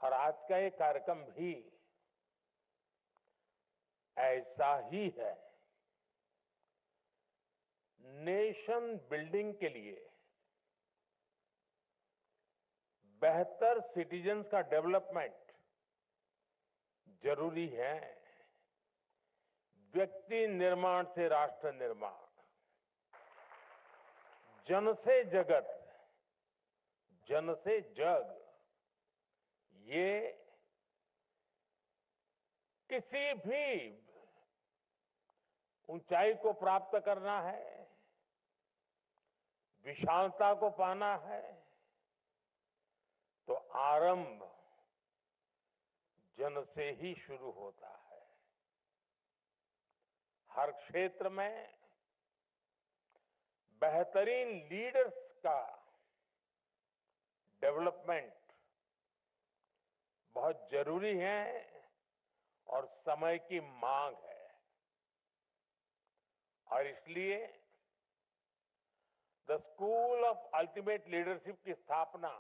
और आज का ये कार्यक्रम भी ऐसा ही है। नेशन बिल्डिंग के लिए बेहतर सिटीजन्स का डेवलपमेंट जरूरी है। व्यक्ति निर्माण से राष्ट्र निर्माण, जन से जगत, जन से जग, ये किसी भी ऊंचाई को प्राप्त करना है, विशालता को पाना है, तो आरंभ जन से ही शुरू होता है। हर क्षेत्र में बेहतरीन लीडर्स का डेवलपमेंट बहुत जरूरी है और समय की मांग है। और इसलिए the school of ultimate leadership की स्थापना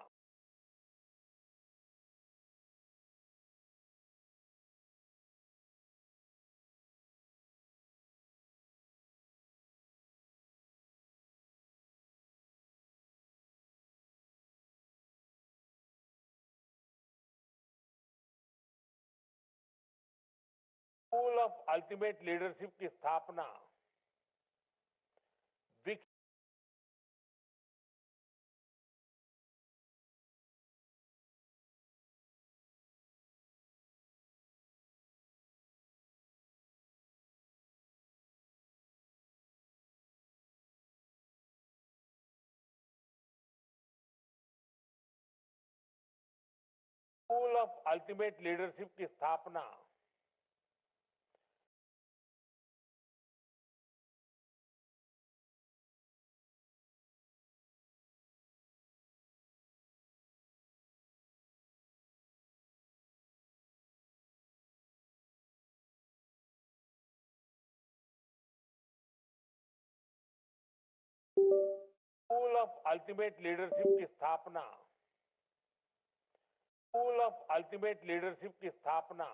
स्कूल ऑफ अल्टीमेट लीडरशिप की स्थापना स्कूल ऑफ अल्टीमेट लीडरशिप की स्थापना स्कूल ऑफ अल्टीमेट लीडरशिप की स्थापना स्कूल ऑफ अल्टीमेट लीडरशिप की स्थापना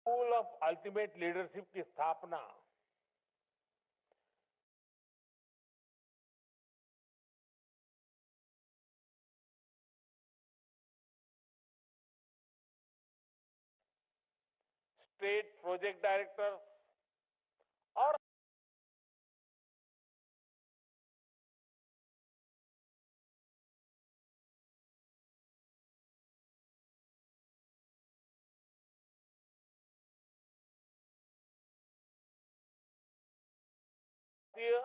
स्कूल ऑफ अल्टीमेट लीडरशिप की स्थापना स्टेट प्रोजेक्ट डायरेक्टर्स और भारतीय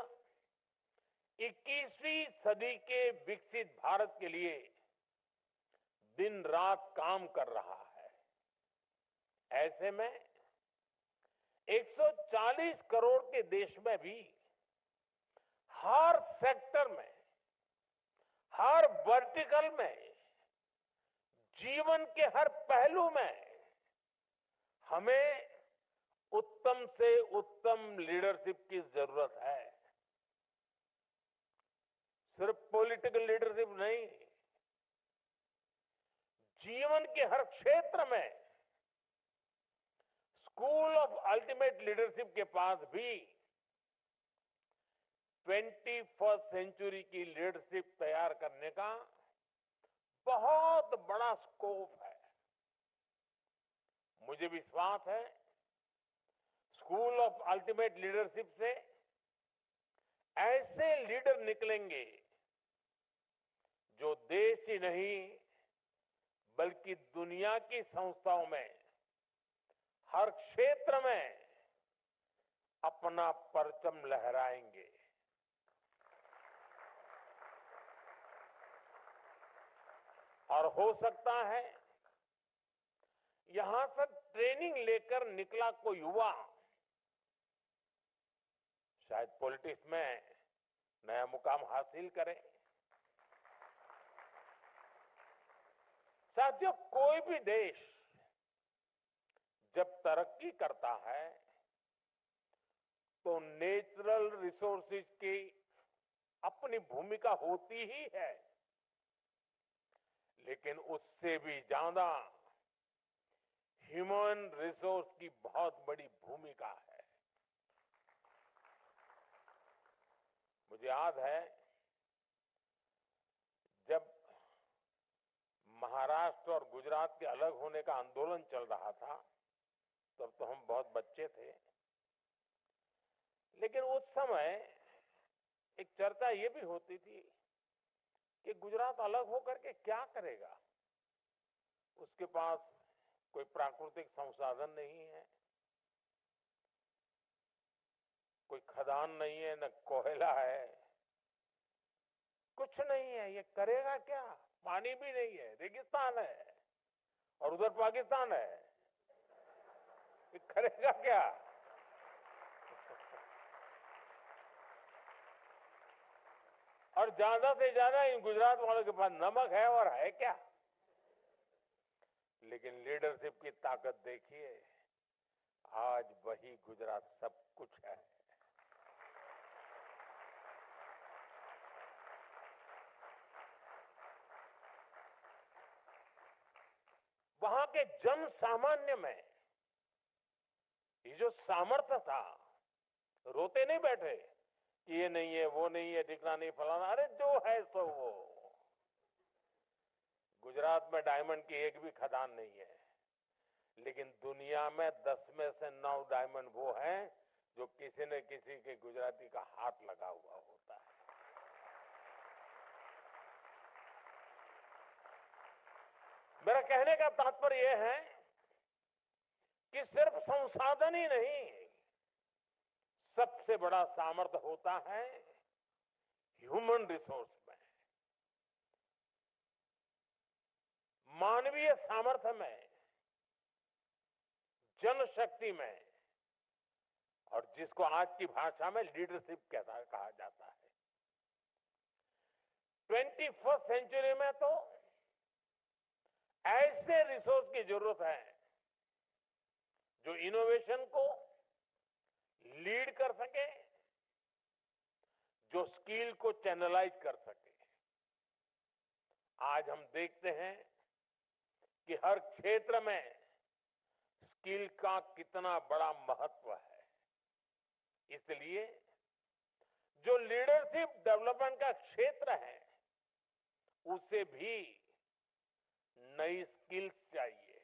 21वीं सदी के विकसित भारत के लिए दिन रात काम कर रहा है। ऐसे में 140 करोड़ के देश में भी हर सेक्टर में, हर वर्टिकल में, जीवन के हर पहलू में हमें उत्तम से उत्तम लीडरशिप की जरूरत है। सिर्फ पॉलिटिकल लीडरशिप नहीं, जीवन के हर क्षेत्र में स्कूल ऑफ अल्टीमेट लीडरशिप के पास भी 21st सेंचुरी की लीडरशिप तैयार करने का बहुत बड़ा स्कोप है। मुझे विश्वास है स्कूल ऑफ अल्टीमेट लीडरशिप से ऐसे लीडर निकलेंगे जो देश ही नहीं बल्कि दुनिया की संस्थाओं में हर क्षेत्र में अपना परचम लहराएंगे। और हो सकता है यहां से ट्रेनिंग लेकर निकला कोई युवा शायद पॉलिटिक्स में नया मुकाम हासिल करें। साथियों, कोई भी देश जब तरक्की करता है तो नेचुरल रिसोर्सेज की अपनी भूमिका होती ही है, लेकिन उससे भी ज्यादा ह्यूमन रिसोर्स की बहुत बड़ी भूमिका है। मुझे याद है जब महाराष्ट्र और गुजरात के अलग होने का आंदोलन चल रहा था, तब तो हम बहुत बच्चे थे, लेकिन उस समय एक चर्चा ये भी होती थी कि गुजरात अलग होकर के क्या करेगा। उसके पास कोई प्राकृतिक संसाधन नहीं है, कोई खदान नहीं है, न कोयला है, कुछ नहीं है, ये करेगा क्या? पानी भी नहीं है, रेगिस्तान है, और उधर पाकिस्तान है, ये करेगा क्या? और ज्यादा से ज्यादा इन गुजरात वालों के पास नमक है, और है क्या? लेकिन लीडरशिप की ताकत देखिए, आज वही गुजरात सब कुछ है। वहां के जन सामान्य में ये जो सामर्थ्य था, रोते नहीं बैठे कि ये नहीं है, वो नहीं है, ठिकाना नहीं, फलाना, अरे जो है सो वो। गुजरात में डायमंड की एक भी खदान नहीं है, लेकिन दुनिया में 10 में से 9 डायमंड वो हैं जो किसी न किसी के गुजराती का हाथ लगा हुआ होता है। मेरा कहने का तात्पर्य यह है कि सिर्फ संसाधन ही नहीं, सबसे बड़ा सामर्थ्य होता है ह्यूमन रिसोर्स में, मानवीय सामर्थ्य में, जनशक्ति में, और जिसको आज की भाषा में लीडरशिप कहा जाता है। 21st सेंचुरी में तो ऐसे रिसोर्स की जरूरत है जो इनोवेशन को लीड कर सके, जो स्किल को चैनलाइज कर सके। आज हम देखते हैं कि हर क्षेत्र में स्किल का कितना बड़ा महत्व है। इसलिए जो लीडरशिप डेवलपमेंट का क्षेत्र है, उसे भी नई स्किल्स चाहिए।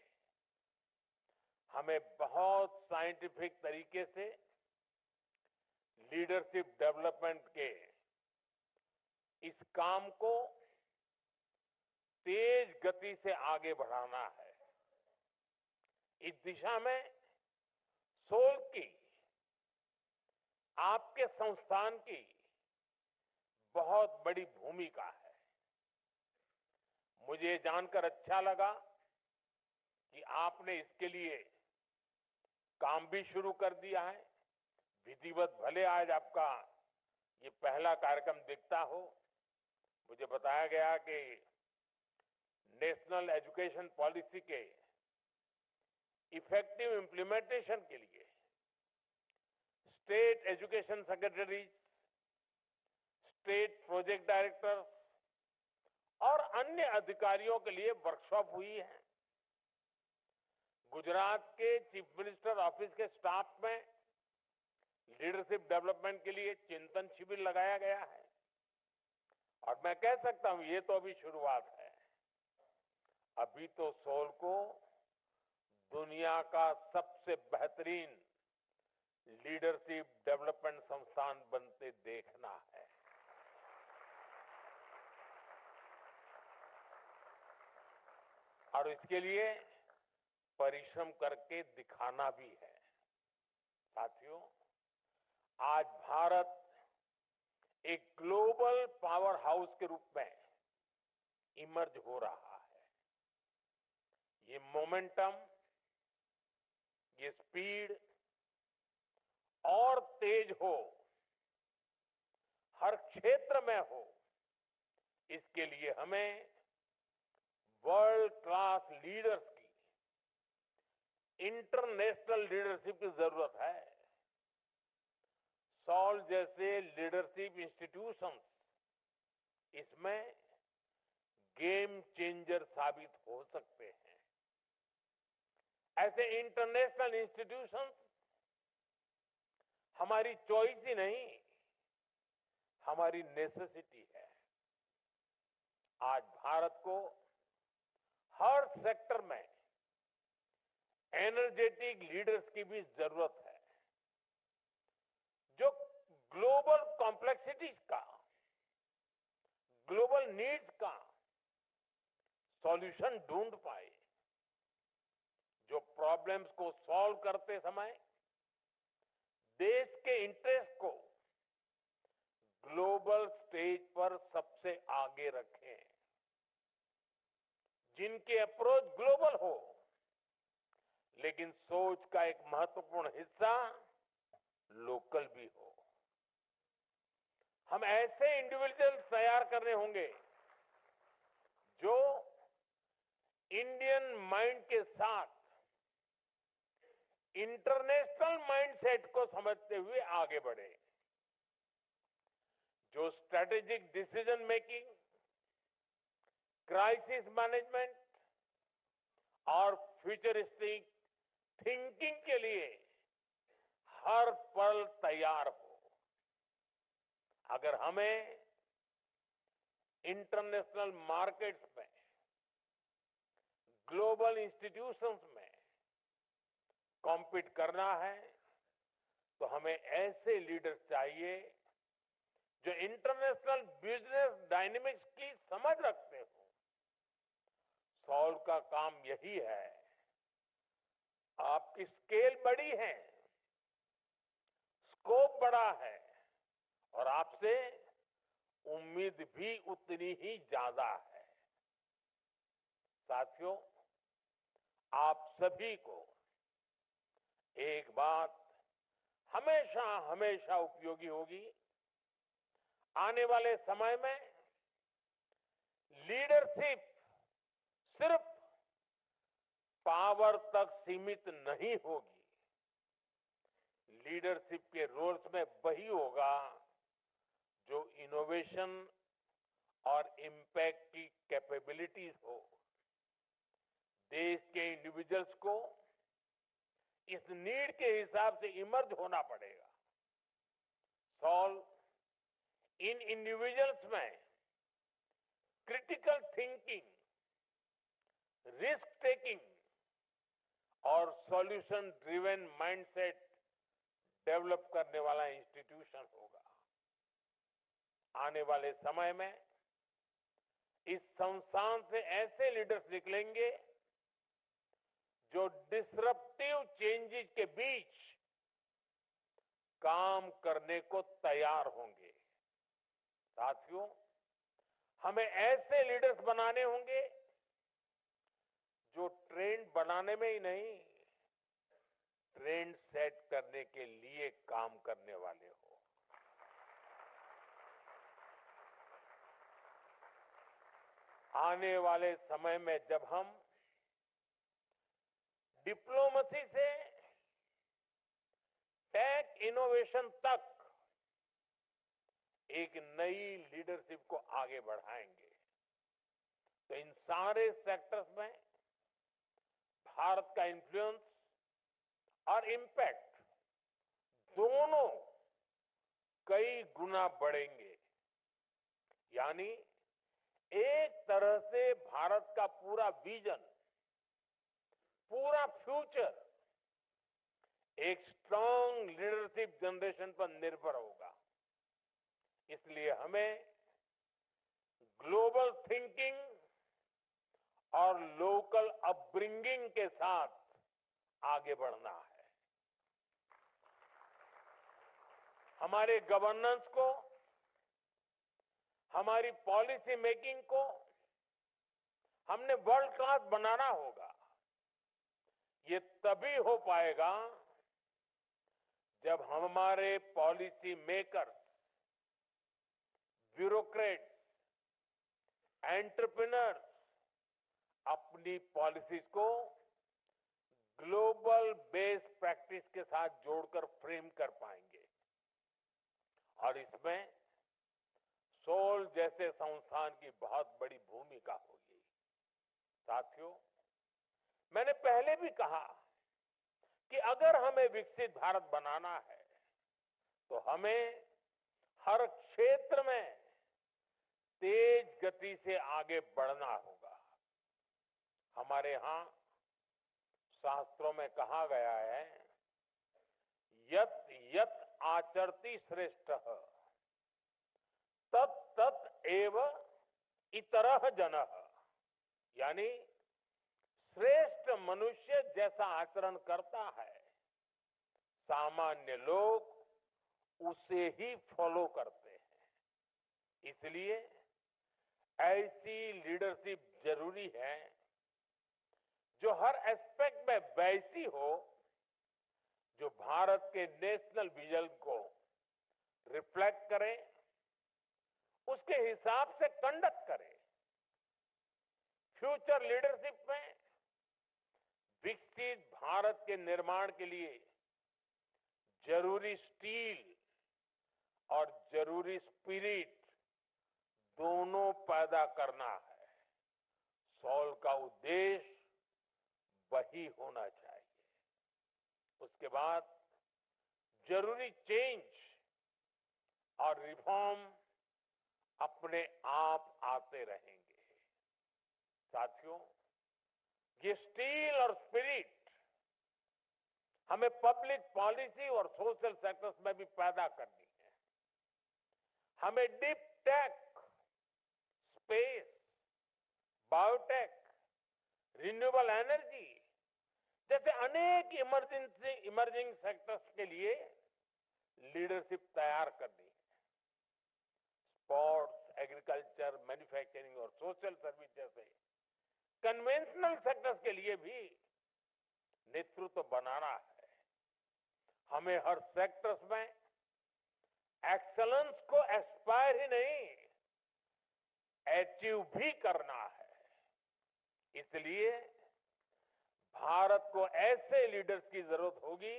हमें बहुत साइंटिफिक तरीके से लीडरशिप डेवलपमेंट के इस काम को तेज गति से आगे बढ़ाना है। इस दिशा में सोल की, आपके संस्थान की बहुत बड़ी भूमिका है। मुझे जानकर अच्छा लगा कि आपने इसके लिए काम भी शुरू कर दिया है। विधिवत भले आज आपका ये पहला कार्यक्रम दिखता हो, मुझे बताया गया कि नेशनल एजुकेशन पॉलिसी के इफेक्टिव इंप्लीमेंटेशन के लिए state education secretaries, state project directors और अन्य अधिकारियों के लिए वर्कशॉप हुई है। गुजरात के चीफ मिनिस्टर ऑफिस के स्टाफ में लीडरशिप डेवलपमेंट के लिए चिंतन शिविर लगाया गया है। और मैं कह सकता हूं, ये तो अभी शुरुआत है। अभी तो सोल को दुनिया का सबसे बेहतरीन लीडरशिप डेवलपमेंट संस्थान बनते देखना है। और इसके लिए परिश्रम करके दिखाना भी है। साथियों, आज भारत एक ग्लोबल पावर हाउस के रूप में इमर्ज हो रहा है। ये मोमेंटम, ये स्पीड और तेज हो, हर क्षेत्र में हो, इसके लिए हमें वर्ल्ड क्लास लीडर्स की, इंटरनेशनल लीडरशिप की जरूरत है। सॉल जैसे लीडरशिप इंस्टीट्यूशंस इसमें गेम चेंजर साबित हो सकते हैं। ऐसे इंटरनेशनल इंस्टीट्यूशंस हमारी चॉइस ही नहीं, हमारी नेसेसिटी है। आज भारत को हर सेक्टर में एनर्जेटिक लीडर्स की भी जरूरत है, जो ग्लोबल कॉम्प्लेक्सिटीज का, ग्लोबल नीड्स का सॉल्यूशन ढूंढ पाए, जो प्रॉब्लम्स को सॉल्व करते समय देश के इंटरेस्ट को ग्लोबल स्टेज पर सबसे आगे रखें, जिनकी अप्रोच ग्लोबल हो, लेकिन सोच का एक महत्वपूर्ण हिस्सा लोकल भी हो। हम ऐसे इंडिविजुअल्स तैयार करने होंगे जो इंडियन माइंड के साथ इंटरनेशनल माइंडसेट को समझते हुए आगे बढ़े, जो strategic decision making, crisis management और फ्यूचरिस्टिक थिंकिंग के लिए हर पल तैयार हो। अगर हमें इंटरनेशनल मार्केट्स में, ग्लोबल इंस्टीट्यूशंस में कॉम्पीट करना है, तो हमें ऐसे लीडर्स चाहिए जो इंटरनेशनल बिजनेस डायनेमिक्स की समझ रखते हो। सॉल्व का काम यही है। आपकी स्केल बड़ी है, स्कोप बड़ा है, और आपसे उम्मीद भी उतनी ही ज्यादा है। साथियों, आप सभी को एक बात हमेशा हमेशा उपयोगी होगी। आने वाले समय में लीडरशिप सिर्फ पावर तक सीमित नहीं होगी। लीडरशिप के रोल्स में वही होगा जो इनोवेशन और इम्पैक्ट की कैपेबिलिटीज हो। देश के इंडिविजुअल्स को इस नीड के हिसाब से इमर्ज होना पड़ेगा। सॉल्व इन इंडिविजुअल्स में क्रिटिकल थिंकिंग, रिस्क टेकिंग और सॉल्यूशन ड्रिवन माइंडसेट डेवलप करने वाला इंस्टीट्यूशन होगा। आने वाले समय में इस संस्थान से ऐसे लीडर्स निकलेंगे जो डिसरप्टिव चेंजेस के बीच काम करने को तैयार होंगे। साथियों, हमें ऐसे लीडर्स बनाने होंगे जो ट्रेंड बनाने में ही नहीं, ट्रेंड सेट करने के लिए काम करने वाले हो। आने वाले समय में जब हम डिप्लोमेसी से टेक इनोवेशन तक एक नई लीडरशिप को आगे बढ़ाएंगे, तो इन सारे सेक्टर्स में भारत का इन्फ्लुएंस और इम्पैक्ट दोनों कई गुना बढ़ेंगे। यानी एक तरह से भारत का पूरा विजन, पूरा फ्यूचर एक स्ट्रांग लीडरशिप जनरेशन पर निर्भर होगा। इसलिए हमें ग्लोबल थिंकिंग और लोकल अपब्रिंगिंग के साथ आगे बढ़ना है। हमारे गवर्नेंस को, हमारी पॉलिसी मेकिंग को हमने वर्ल्ड क्लास बनाना होगा। ये तभी हो पाएगा जब हमारे पॉलिसी मेकर्स ब्यूरोक्रेट्स, एंटरप्रेन्योर्स अपनी पॉलिसीज को ग्लोबल बेस्ड प्रैक्टिस के साथ जोड़कर फ्रेम कर पाएंगे और इसमें सोल जैसे संस्थान की बहुत बड़ी भूमिका होगी। साथियों, मैंने पहले भी कहा कि अगर हमें विकसित भारत बनाना है तो हमें हर क्षेत्र में तेज गति से आगे बढ़ना होगा। हमारे यहां शास्त्रों में कहा गया है, यत यत आचरति श्रेष्ठ तत् तत् एव इतरः जनः, यानी श्रेष्ठ मनुष्य जैसा आचरण करता है, सामान्य लोग उसे ही फॉलो करते हैं। इसलिए ऐसी लीडरशिप जरूरी है जो हर एस्पेक्ट में वैसी हो जो भारत के नेशनल विजन को रिफ्लेक्ट करे, उसके हिसाब से कंडक्ट करे। फ्यूचर लीडरशिप में विकसित भारत के निर्माण के लिए जरूरी स्टील और जरूरी स्पिरिट दोनों पैदा करना है। सॉल का उद्देश्य वही होना चाहिए। उसके बाद जरूरी चेंज और रिफॉर्म अपने आप आते रहेंगे। साथियों, ये स्टील और स्पिरिट हमें पब्लिक पॉलिसी और सोशल सेक्टर्स में भी पैदा करनी है। हमें deep tech, space, biotech, renewable energy जैसे अनेक इमर्जिंग सेक्टर्स के लिए लीडरशिप तैयार करनी है। स्पोर्ट्स, एग्रीकल्चर, मैन्युफैक्चरिंग और सोशल सर्विस जैसे कन्वेंशनल सेक्टर्स के लिए भी नेतृत्व बनाना है। हमें हर सेक्टर्स में एक्सेलेंस को एस्पायर ही नहीं, अचीव भी करना है। इसलिए भारत को ऐसे लीडर्स की जरूरत होगी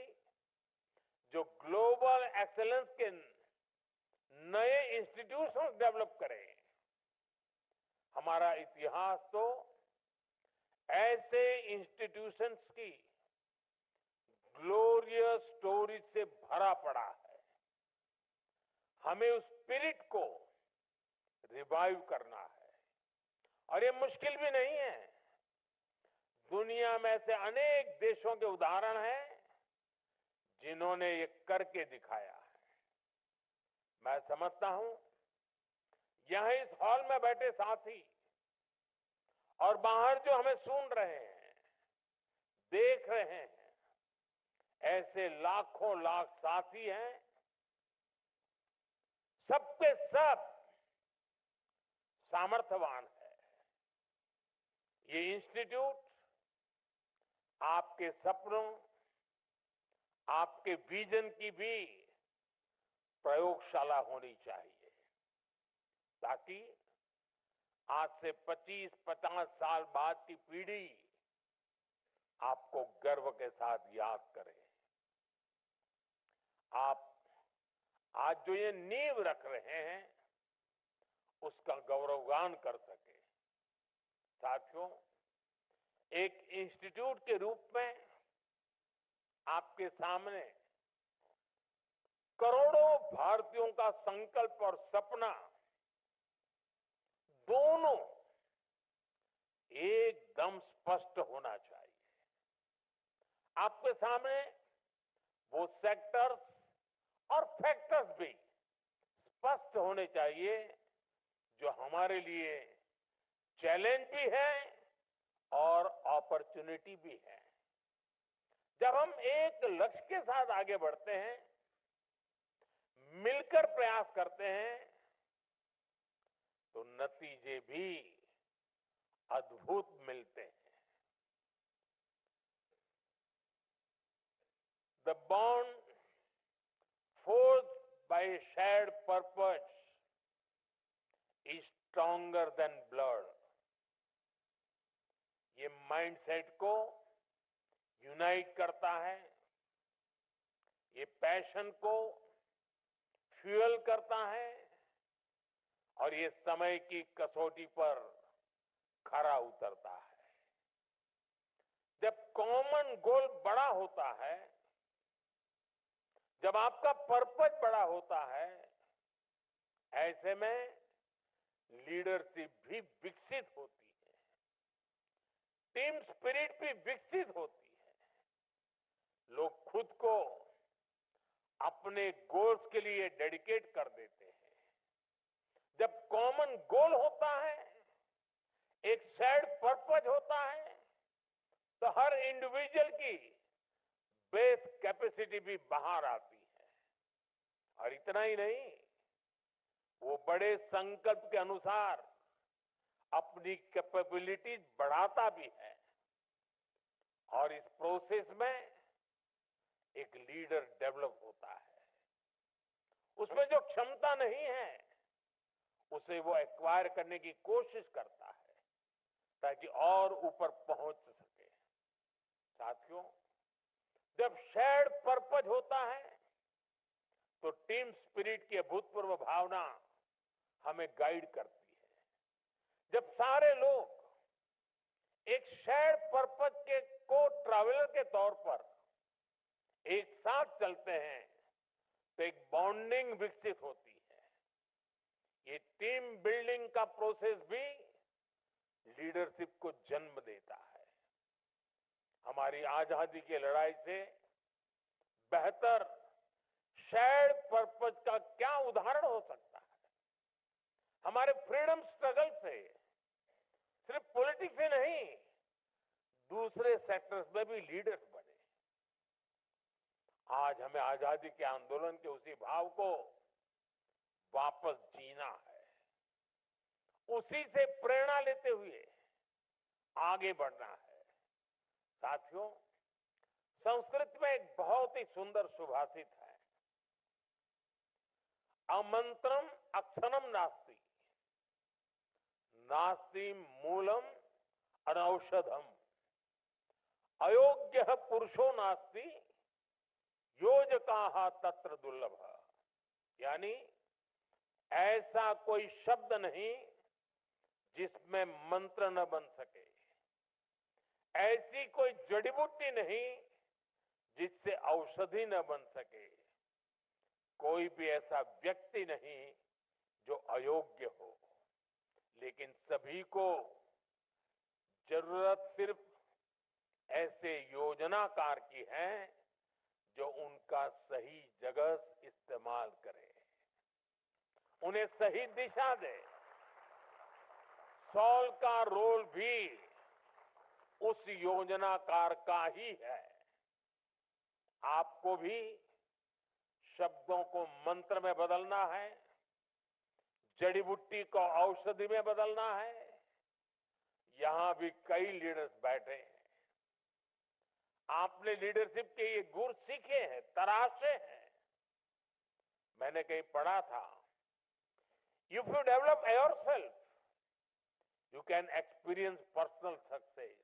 जो ग्लोबल एक्सेलेंस के नए इंस्टीट्यूशंस डेवलप करें। हमारा इतिहास तो ऐसे इंस्टीट्यूशंस की ग्लोरियस स्टोरी से भरा पड़ा है। हमें उस स्पिरिट को रिवाइव करना है और ये मुश्किल भी नहीं है। दुनिया में ऐसे अनेक देशों के उदाहरण हैं जिन्होंने ये करके दिखाया है। मैं समझता हूं यहां इस हॉल में बैठे साथी और बाहर जो हमें सुन रहे हैं, देख रहे हैं, ऐसे लाखों लाख साथी हैं। सबके सब सामर्थ्यवान है। ये इंस्टीट्यूट आपके सपनों, आपके विजन की भी प्रयोगशाला होनी चाहिए, ताकि आज से 25-50 साल बाद की पीढ़ी आपको गर्व के साथ याद करे। आप आज जो ये नींव रख रहे हैं उसका गौरवगान कर सके। साथियों, एक इंस्टीट्यूट के रूप में आपके सामने करोड़ों भारतीयों का संकल्प और सपना दोनों एकदम स्पष्ट होना चाहिए। आपके सामने वो सेक्टर्स और फैक्टर्स भी स्पष्ट होने चाहिए जो हमारे लिए चैलेंज भी है और अपॉर्चुनिटी भी है। जब हम एक लक्ष्य के साथ आगे बढ़ते हैं, मिलकर प्रयास करते हैं, तो नतीजे भी अद्भुत मिलते हैं। The bond forged by a shared purpose is stronger than blood. ये माइंडसेट को यूनाइट करता है, ये पैशन को फ्यूल करता है और ये समय की कसौटी पर खरा उतरता है। जब कॉमन गोल बड़ा होता है, जब आपका पर्पस बड़ा होता है, ऐसे में लीडरशिप भी विकसित होती है, टीम स्पिरिट भी विकसित होती है। लोग खुद को अपने गोल्स के लिए डेडिकेट कर देते हैं। जब कॉमन गोल होता है, एक शेयर्ड पर्पस होता है, तो हर इंडिविजुअल की बेस कैपेसिटी भी बाहर आती है। और इतना ही नहीं, वो बड़े संकल्प के अनुसार अपनी कैपेबिलिटीज बढ़ाता भी है और इस प्रोसेस में एक लीडर डेवलप होता है। उसमें जो क्षमता नहीं है, उसे वो एक्वायर करने की कोशिश करता है ताकि और ऊपर पहुंच सके। साथियों, जब शेयर्ड पर्पस होता है तो टीम स्पिरिट की अभूतपूर्व भावना हमें गाइड करती है। जब सारे लोग एक शेयर्ड पर्पस के को ट्रैवलर के तौर पर एक साथ चलते हैं तो एक बॉन्डिंग विकसित होती है। ये टीम बिल्डिंग का प्रोसेस भी लीडरशिप को जन्म देता है। हमारी आजादी की लड़ाई से बेहतर शेयर्ड पर्पस का क्या उदाहरण हो सकता है। हमारे फ्रीडम स्ट्रगल से सिर्फ पॉलिटिक्स से नहीं, दूसरे सेक्टर्स में भी लीडर्स बने। आज हमें आजादी के आंदोलन के उसी भाव को वापस जीना है, उसी से प्रेरणा लेते हुए आगे बढ़ना है। साथियों, संस्कृत में एक बहुत ही सुंदर सुभाषित है, अमंत्रम अक्षरम नास्ति, नास्ति मूलम अनौषधम, अयोग्य पुरुषो नास्ति, योजकाः तत्र दुर्लभ। यानी ऐसा कोई शब्द नहीं जिसमें मंत्र न बन सके, ऐसी कोई जड़ी बूटी नहीं जिससे औषधि न बन सके, कोई भी ऐसा व्यक्ति नहीं जो अयोग्य हो। लेकिन सभी को जरूरत सिर्फ ऐसे योजनाकार की है जो उनका सही जगह इस्तेमाल करे, उन्हें सही दिशा दे। सॉल का रोल भी उस योजनाकार का ही है। आपको भी शब्दों को मंत्र में बदलना है, जड़ी बूटी को औषधि में बदलना है। यहां भी कई लीडर्स बैठे हैं। आपने लीडरशिप के ये गुर सीखे हैं, तराशे हैं। मैंने कहीं पढ़ा था, if you develop yourself you can experience personal success.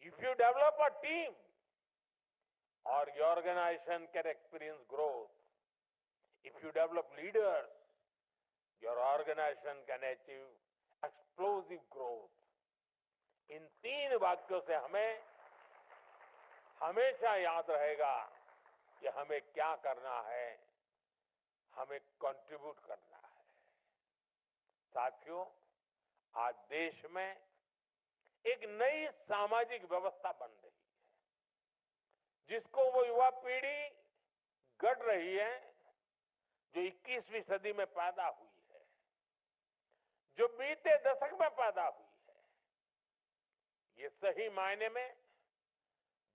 If you develop a team, or your organization can experience growth. If you develop leaders, your organization can achieve explosive growth. इन तीन वाक्यों से हमें हमेशा याद रहेगा कि हमें क्या करना है, हमें कंट्रीब्यूट करना है। साथियों, आज देश में एक नई सामाजिक व्यवस्था बन रही है, जिसको वो युवा पीढ़ी गढ़ रही है जो 21वीं सदी में पैदा हुई है, जो बीते दशक में पैदा हुई है। ये सही मायने में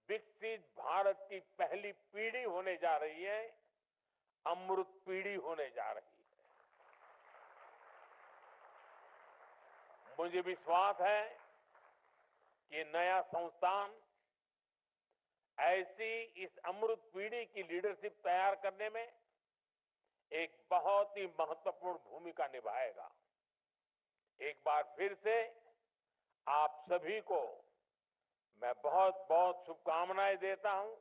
विकसित भारत की पहली पीढ़ी होने जा रही है, अमृत पीढ़ी होने जा रही है। मुझे विश्वास है कि नया संस्थान ऐसी इस अमृत पीढ़ी की लीडरशिप तैयार करने में एक बहुत ही महत्वपूर्ण भूमिका निभाएगा। एक बार फिर से आप सभी को मैं बहुत बहुत शुभकामनाएं देता हूं।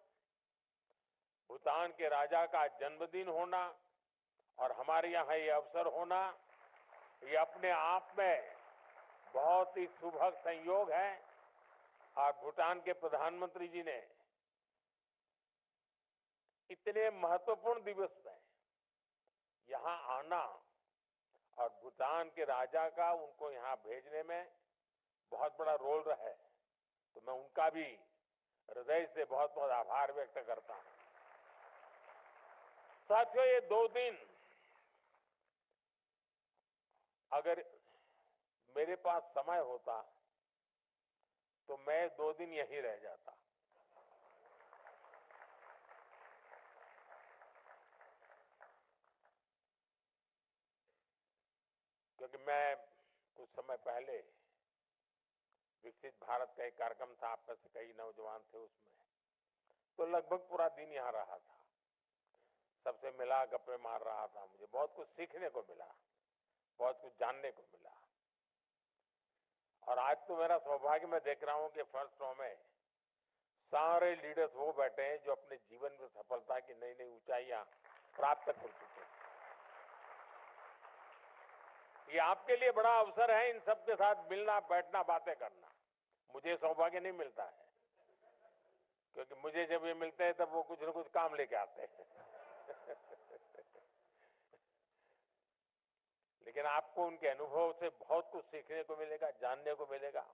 भूटान के राजा का जन्मदिन होना और हमारे यहाँ ये अवसर होना, ये अपने आप में बहुत ही शुभ संयोग है। और भूटान के प्रधानमंत्री जी ने इतने महत्वपूर्ण दिवस में यहाँ आना और भूटान के राजा का उनको यहाँ भेजने में बहुत बड़ा रोल रहा है, तो मैं उनका भी हृदय से बहुत बहुत आभार व्यक्त करता हूं। साथियों, ये 2 दिन अगर मेरे पास समय होता तो मैं 2 दिन यहीं रह जाता। क्योंकि मैं कुछ समय पहले विकसित भारत का एक कार्यक्रम था, आप में से कई नौजवान थे उसमें, तो लगभग पूरा दिन यहाँ रहा था, सबसे मिला, गप्पे मार रहा था। मुझे बहुत कुछ सीखने को मिला, बहुत कुछ जानने को मिला। और आज तो मेरा सौभाग्य, मैं देख रहा हूं कि फर्स्ट रो में सारे लीडर्स वो बैठे हैं जो अपने जीवन में सफलता की नई नई ऊंचाइयां प्राप्त कर चुके हैं। ये आपके लिए बड़ा अवसर है इन सबके साथ मिलना, बैठना, बातें करना। मुझे सौभाग्य नहीं मिलता है, क्योंकि मुझे जब ये मिलते हैं तब वो कुछ न कुछ काम लेके आते हैं। लेकिन आपको उनके अनुभव से बहुत कुछ सीखने को मिलेगा, जानने को मिलेगा।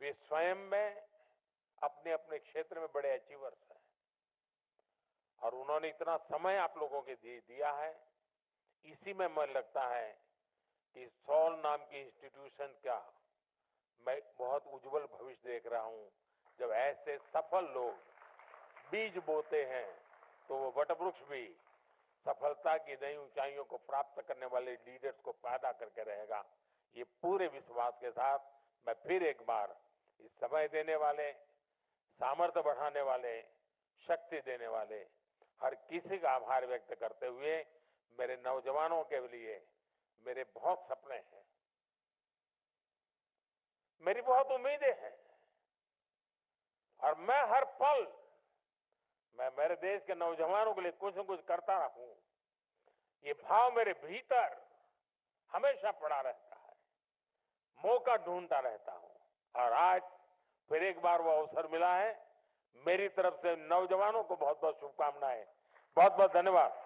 वे स्वयं में अपने अपने क्षेत्र में बड़े अचीवर्स हैं और उन्होंने इतना समय आप लोगों के दिया है। इसी में मन लगता है कि सॉल नाम की इंस्टीट्यूशन का मैं बहुत उज्जवल भविष्य देख रहा हूं। जब ऐसे सफल लोग बीज बोते हैं तो वो वटवृक्ष भी सफलता की नई ऊंचाइयों को प्राप्त करने वाले लीडर्स को पैदा करके रहेगा। ये पूरे विश्वास के साथ मैं फिर एक बार इस समय देने वाले, सामर्थ्य बढ़ाने वाले, शक्ति देने वाले हर किसी का आभार व्यक्त करते हुए, मेरे नौजवानों के लिए मेरे बहुत सपने हैं, मेरी बहुत उम्मीदें हैं और मैं हर पल मैं मेरे देश के नौजवानों के लिए कुछ न कुछ करता रहूं, ये भाव मेरे भीतर हमेशा पड़ा रहता है। मौका ढूंढता रहता हूं और आज फिर एक बार वो अवसर मिला है। मेरी तरफ से नौजवानों को बहुत बहुत शुभकामनाएं, बहुत बहुत धन्यवाद।